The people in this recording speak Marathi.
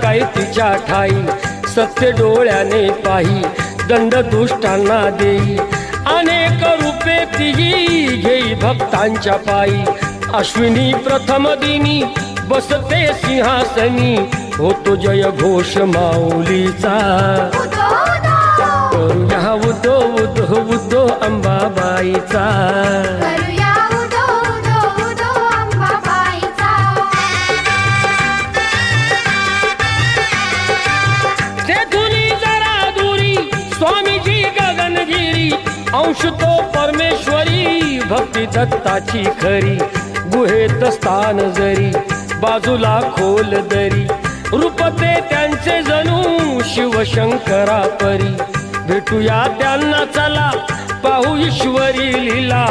काय तिच्या ठाई, सत्य डोळ्याने पाही दंड दुष्टांना देई, अनेक रूपे तिही घेई भक्तांच्या पायी, अश्विनी प्रथम दिनी बसते सिंहासनी, होतो जय घोष माऊलीचा, करूया उदो उदो उदो अंबाबाईचा, करूया उदो उदो उदो अंबाबाईचा. तेथुनी जरा दुरी स्वामीजी गगनगिरी, अंश तो परमेश्वरी भक्ती दत्ताची खरी, गुहेत स्थान जरी बाजूला खोल दरी, रूपते त्यांचे जणू शिवशंकरा परी, भेटूया त्यांना चला पाहू ईश्वरी लीला.